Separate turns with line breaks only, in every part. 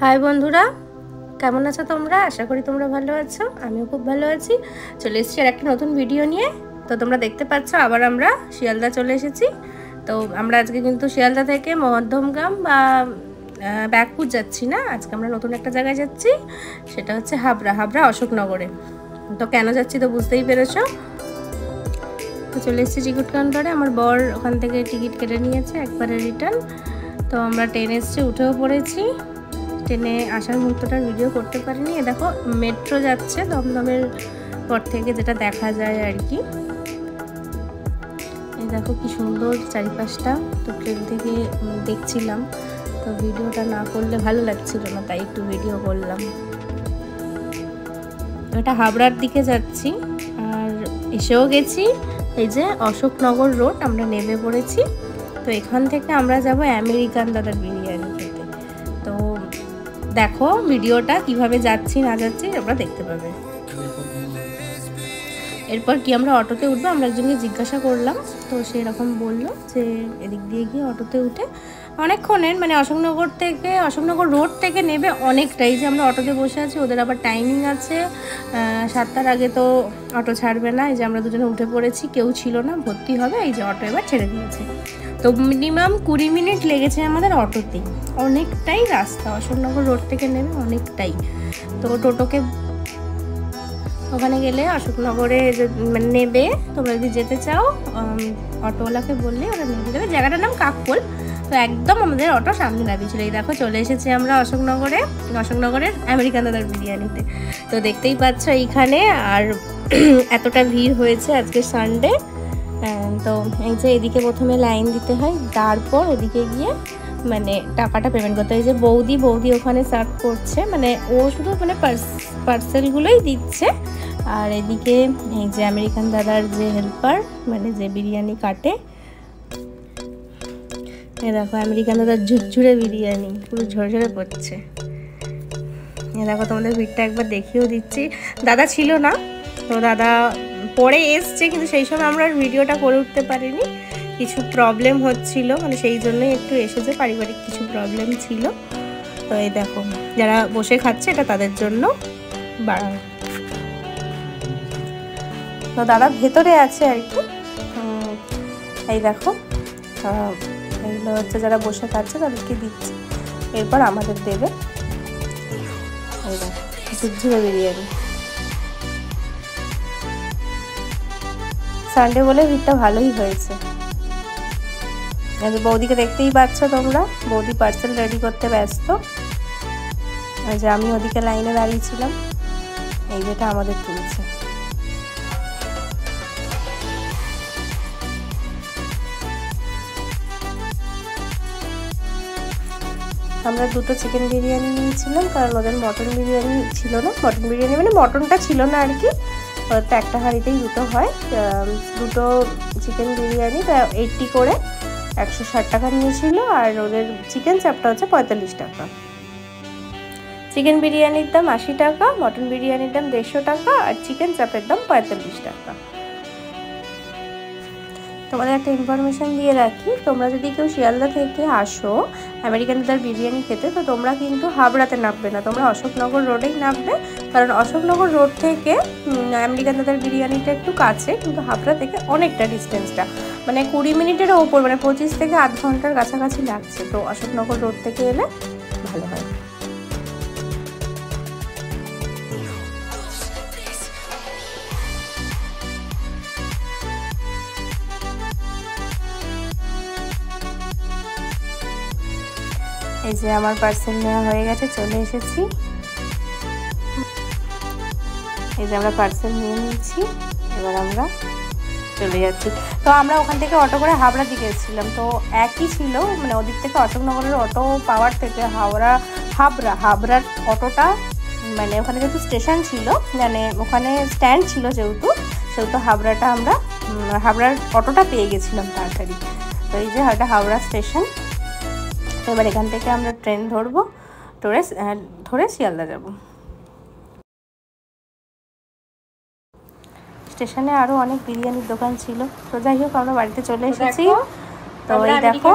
High বন্ধুরা, কেমন আছো তোমরা? আশা করি তোমরা ভালো আছো। আমিও খুব ভালো আছি। চলে এসেছি আর একটা নতুন ভিডিও নিয়ে। তো তোমরা দেখতে পাচ্ছ আবার আমরা শিয়ালদা চলে এসেছি। তো আমরা আজকে কিন্তু শিয়ালদা থেকে মধ্যমগ্রাম বা ব্যাকপুর যাচ্ছি না, আজকে আমরা নতুন একটা জায়গায় যাচ্ছি। সেটা হচ্ছে হাবড়া অশোকনগরে। তো কেন যাচ্ছি তো বুঝতেই পেরেছো। তো চলে এসেছি টিকিট কাউন্টারে। আমার বর ওখান থেকে টিকিট কেটে নিয়েছে, একবারে রিটার্ন। তো আমরা ট্রেনে এসেছি, উঠেও পড়েছি। ট্রেনে আসার মুহূর্তটা ভিডিও করতে পারিনি। দেখো মেট্রো যাচ্ছে দমদমের পর থেকে, যেটা দেখা যায় আর কি। এই দেখো কি সুন্দর চারিপাশটা। তো ট্রেন থেকে দেখছিলাম, তো ভিডিওটা না করলে ভালো লাগছিল না, তাই একটু ভিডিও করলাম। এটা হাবড়ার দিকে যাচ্ছি আর এসেও গেছি। এই যে অশোকনগর রোড আমরা নেমে পড়েছি। তো এখান থেকে আমরা যাব আমেরিকান দাদার বিরিয়ানি খেতে। তো দেখো ভিডিওটা কিভাবে যাচ্ছি না যাচ্ছি তোমরা দেখতে পাবে। এরপর কি আমরা অটোতে উঠবো, আমরা একজনকে জিজ্ঞাসা করলাম, তো সেরকম বললো যে এদিক দিয়ে গিয়ে অটোতে উঠে অনেকক্ষণের, মানে অশোকনগর রোড থেকে নেবে অনেকটাই। যে আমরা অটোতে বসে আছি, ওদের আবার টাইমিং আছে 7টার আগে তো অটো ছাড়বে না। এই যে আমরা দুজনে উঠে পড়েছি, কেউ ছিল না, ভর্তি হবে। এই যে অটো এবার ছেড়ে দিয়েছে। তো মিনিমাম 20 মিনিট লেগেছে আমাদের অটোতেই। অনেকটাই রাস্তা, অশোকনগর রোড থেকে নেবে অনেকটাই। তো টোটোকে ওখানে গেলে অশোকনগরে মানে নেবে, তোমরা যদি যেতে চাও অটোওয়ালাকে বললে ওরা নিয়ে দেবে। জায়গাটার নাম কাকপোল। তো একদম আমাদের অটো সামনে দাঁড়িয়েছিল। এই দেখো চলে এসেছি আমরা অশোকনগরের আমেরিকান দাদার বিরিয়ানিতে। তো দেখতেই পাচ্ছ এইখানে আর এতটা ভিড় হয়েছে আজকে সানডে। তো এই যে এদিকে প্রথমে লাইন দিতে হয়, তারপর ওদিকে গিয়ে মানে টাকাটা পেমেন্ট করতে হয়। যে বৌদি ওখানে সার্ভ করছে, মানে ও শুধু মানে পার্সেলগুলোই দিচ্ছে। আর এদিকে এই যে আমেরিকান দাদার যে হেল্পার, মানে যে বিরিয়ানি কাটে, এ দেখো আমেরিকান দাদার ঝুরঝুরে বিরিয়ানি পুরো ঝরঝরে পড়ছে। এ দেখো তোমাদের ভিড়টা একবার দেখিয়েও দিচ্ছি। দাদা ছিল না, তো দাদা পরে এসছে, কিন্তু সেই সময় আমরা ভিডিওটা করে উঠতে পারিনি, কিছু প্রবলেম হচ্ছিল, মানে সেই জন্যই একটু এসেছে, পারিবারিক কিছু প্রবলেম ছিল। তো এই দেখো যারা বসে খাচ্ছে এটা তাদের জন্য বাড়ানো। তো দাদা ভেতরে আছে আর কি। এই দেখো এইগুলো হচ্ছে যারা বসে খাচ্ছে তাদেরকে দিচ্ছে, এরপর আমাদের দেবে। এই দেখো ঝুরঝুরে বিরিয়ানি। সানডে বলে ভিড়টা ভালোই হয়েছে। বৌদিকে দেখতেই পাচ্ছ তোমরা, বৌদি পার্সেল রেডি করতে ব্যস্ত। যে আমি ওদিকে লাইনে দাঁড়িয়েছিলাম, এই যেটা আমাদের তুলছে। আমরা দুটো চিকেন বিরিয়ানি নিয়েছিলাম, কারণ ওদের মটন বিরিয়ানি ছিল না। মটন বিরিয়ানি মানে মটনটা ছিল না আর কি, ওদের তো একটা হাঁড়িতেই দুটো হয়। দুটো চিকেন বিরিয়ানি 80 করে 160 টাকা নিয়েছিল। আর ওদের চিকেন চাপটা হচ্ছে 45 টাকা। চিকেন বিরিয়ানির দাম 80 টাকা, মটন বিরিয়ানির দাম 150 টাকা, আর চিকেন চাপের দাম 45 টাকা। তোমাদের একটা ইনফরমেশান দিয়ে রাখি, তোমরা যদি কেউ শিয়ালদা থেকে আসো আমেরিকান দাদার বিরিয়ানি খেতে, তো তোমরা কিন্তু হাবড়াতে নামবে না, তোমরা অশোকনগর রোডেই নামবে। কারণ অশোকনগর রোড থেকে আমেরিকান দাদার বিরিয়ানিটা একটু কাছে, কিন্তু হাবড়া থেকে অনেকটা ডিস্টেন্সটা, মানে 20 মিনিটেরও ওপর, মানে 25 থেকে আধ ঘন্টার কাছাকাছি লাগছে। তো অশোকনগর রোড থেকে এলে ভালো হয়। এই যে আমার পার্সেল নেওয়া হয়ে গেছে, চলে এসেছি। এই যে আমরা পার্সেল নিয়ে নিয়েছি, এবার আমরা চলে যাচ্ছি। তো আমরা ওখান থেকে অটো করে হাবড়ার দিকে এসেছিলাম, তো একই ছিল, মানে ওদিক থেকে অশোকনগরের অটো পাওয়ার থেকে হাবড়ার অটোটা, মানে ওখানে যেহেতু স্টেশন ছিল, মানে ওখানে স্ট্যান্ড ছিল যেহেতু হাবড়ার অটোটা পেয়ে গেছিলাম তাড়াতাড়ি। তো এই যে এটা হাবড়া স্টেশন। এবার এখান থেকে আমরা ট্রেন ধরবো, ধরে শিয়ালদা যাব। স্টেশনে আরও অনেক বিরিয়ানির দোকান ছিল। তো যাই হোক আমরা বাড়িতে চলে এসেছি। তো এই দেখো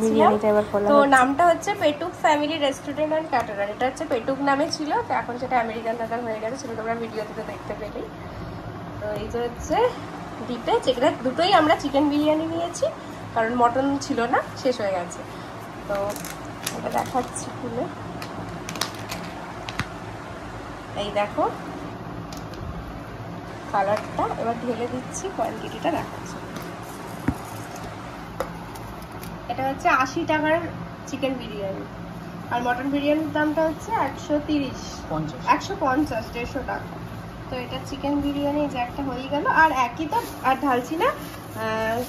বিরিয়ানিটা এবার খোলা তো নামটা হচ্ছে পেটুক ফ্যামিলি রেস্টুরেন্ট অ্যান্ড ক্যাটারার। এটা হচ্ছে পেটুক নামে ছিল, তো এখন সেটা আমেরিকান দাদার হয়ে গেছে, সেটা তোমরা ভিডিওতে তো দেখতে পেলেই। তো এই যে হচ্ছে ডিটে যেটা, দুটোই আমরা চিকেন বিরিয়ানি নিয়েছি কারণ মটন ছিল না, শেষ হয়ে গেছে। তো এটা দেখাচ্ছি খুলে, এই দেখো কালারটা। এবার ঢেলে দিচ্ছি, কোয়ান্টিটিটা দেখাচ্ছি। এটা হচ্ছে 80 টাকার চিকেন বিরিয়ানি, আর মটন বিরিয়ানির দামটা হচ্ছে 130, 150, 150 টাকা। তো এটা চিকেন বিরিয়ানি যে একটা হয়ে গেল, আর একই তো আর ঢালছি না,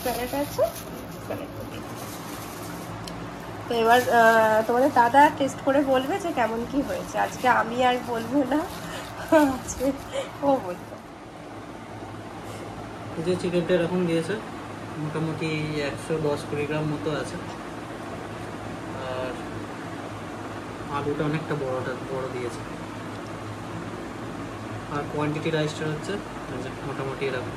স্যালাড আছে, স্যালাড। তো এবার তোমাদের দাদা টেস্ট করে বলবে যে কেমন কি হয়েছে। আজকে আমি আর বলবো না, আজকে ও বলবে।
এই যে চিকেনটা এরকম দিয়েছে, মোটামুটি 110-20 গ্রাম মতো আছে, আর আলুটা অনেকটা বড় দিয়েছে, আর কোয়ান্টিটি রাইসটা হচ্ছে মোটামুটি এরকম।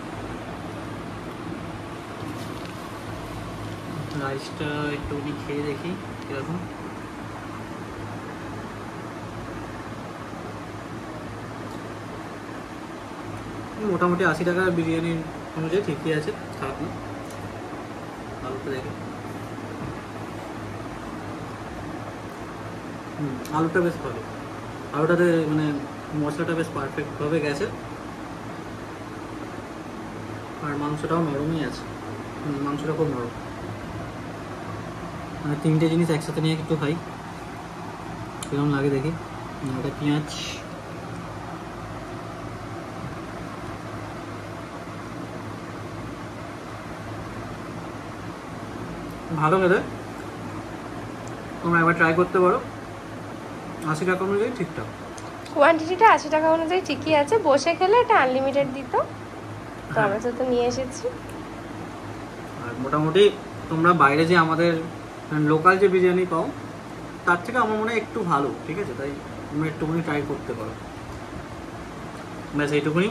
রাইসটা একটুখানি খেয়ে দেখি এরকম। মোটামুটি 80 টাকার বিরিয়ানির অনুযায়ী ঠিকই আছে, খারাপ না। আলুটা দেখি, আলুটা বেশ ভালো, আলুটাতে মানে মশলাটা বেশ পারফেক্টভাবে গেছে, আর মাংসটাও নরমই আছে, মাংসটা খুব নরম। মানে তিনটে জিনিস একসাথে নিয়ে একটু খাই, কেমন লাগে দেখি। এটা পেঁয়াজ, ভালো খেতে, তোমরা একবার ট্রাই করতে পারো। 80 টাকা অনুযায়ী ঠিকঠাক,
কোয়ান্টিটিটা 80 টাকা অনুযায়ী ঠিকই আছে। বসে খেলে এটা আনলিমিটেড দিত, তো আমরা তো নিয়ে এসেছি।
আর মোটামুটি তোমরা বাইরে যে আমাদের লোকাল যে বিরিয়ানি পাও তার থেকে আমার মনে হয় একটু ভালো, ঠিক আছে? তাই তোমরা একটুখানি ট্রাই করতে পারো। ব্যাস এইটুকুনি,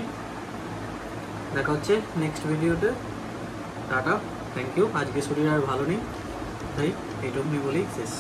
দেখা হচ্ছে নেক্সট ভিডিওতে। Tata, thank you. আজকে শরীর আর ভালো নেই, তাই এইটুকুনি বলেই শেষ।